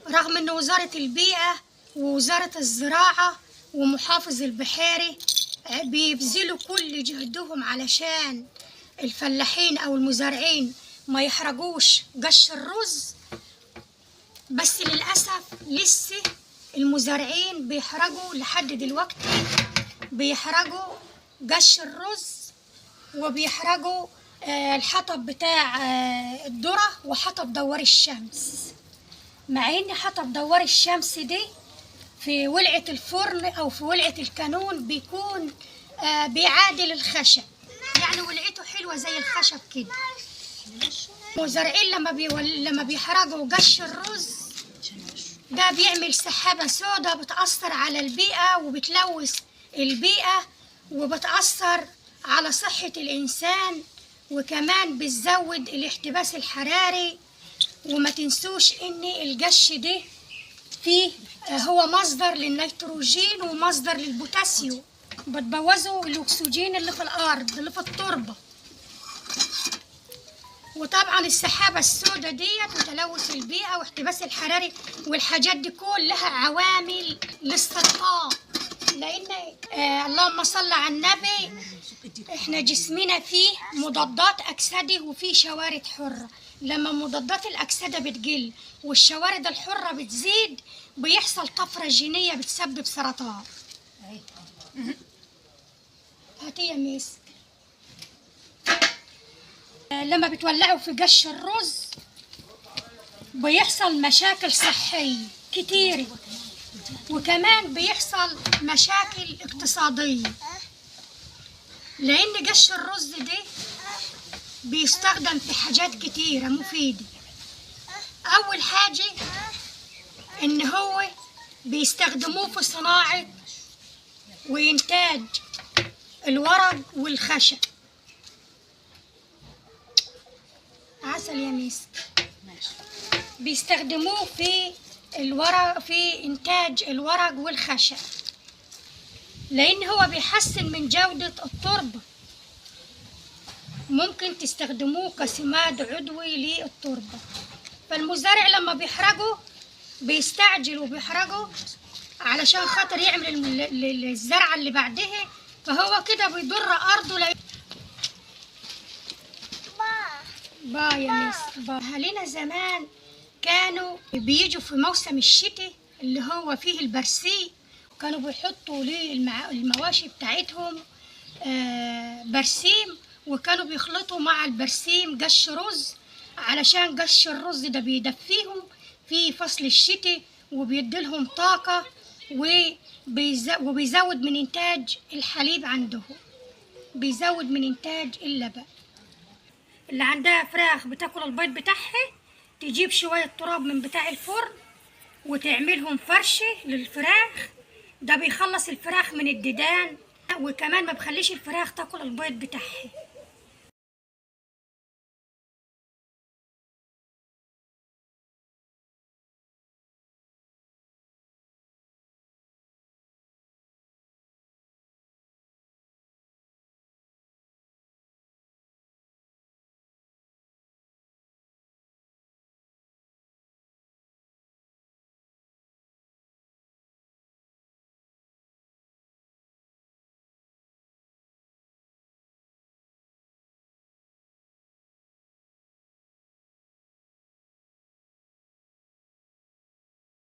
رغم ان وزارة البيئة ووزارة الزراعة ومحافظ البحيري بيبذلوا كل جهدهم علشان الفلاحين او المزارعين ما يحرقوش قش الرز، بس للأسف لسه المزارعين بيحرقوا لحد دلوقتي، بيحرقوا قش الرز وبيحرقوا الحطب بتاع الذرة وحطب دوار الشمس، مع ان حطب دوار الشمس دي في ولعة الفرن او في ولعة الكانون بيكون بيعادل الخشب، يعني ولعته حلوة زي الخشب كده. المزارعين لما بيحرقوا قش الرز ده بيعمل سحابة سودة بتأثر على البيئة وبتلوث البيئة وبتأثر على صحة الإنسان، وكمان بتزود الاحتباس الحراري. وما تنسوش ان القش ده فيه هو مصدر للنيتروجين ومصدر للبوتاسيوم، بتبوظوا الاكسجين اللي في الارض اللي في التربه. وطبعا السحابه السوداء ديت وتلوث البيئه واحتباس الحراري والحاجات دي كلها عوامل للسرطان، لان اللهم صل على النبي احنا جسمنا فيه مضادات اكسده وفيه شوارد حره، لما مضادات الاكسده بتقل والشوارد الحره بتزيد بيحصل طفره جينيه بتسبب سرطان. هاتي يا ميس. لما بتولعوا في قش الرز بيحصل مشاكل صحيه كتير، وكمان بيحصل مشاكل اقتصاديه، لان قش الرز ده بيستخدم في حاجات كتيرة مفيدة. أول حاجة إن هو بيستخدموه في صناعة وإنتاج الورق والخشب. عسل يا ميس. بيستخدموه في الورق في إنتاج الورق والخشب، لأن هو بيحسن من جودة التربة. ممكن تستخدموه كسماد عضوي للتربة. فالمزارع لما بيحرقه بيستعجل وبيحرقه علشان خاطر يعمل الزرعة اللي بعدها، فهو كده بيضر أرضه. با يا ميس با. أهالينا زمان كانوا بيجوا في موسم الشتاء اللي هو فيه البرسيم، كانوا بيحطوا للمواشي بتاعتهم برسيم، وكانوا بيخلطوا مع البرسيم قش رز علشان قش الرز ده بيدفيهم في فصل الشتاء وبيديلهم طاقة وبيزود من إنتاج الحليب عندهم، بيزود من إنتاج اللبن. اللي عندها فراخ بتاكل البيض بتاعها تجيب شوية تراب من بتاع الفرن وتعملهم فرشة للفراخ، ده بيخلص الفراخ من الديدان، وكمان ما بخليش الفراخ تاكل البيض بتاعها.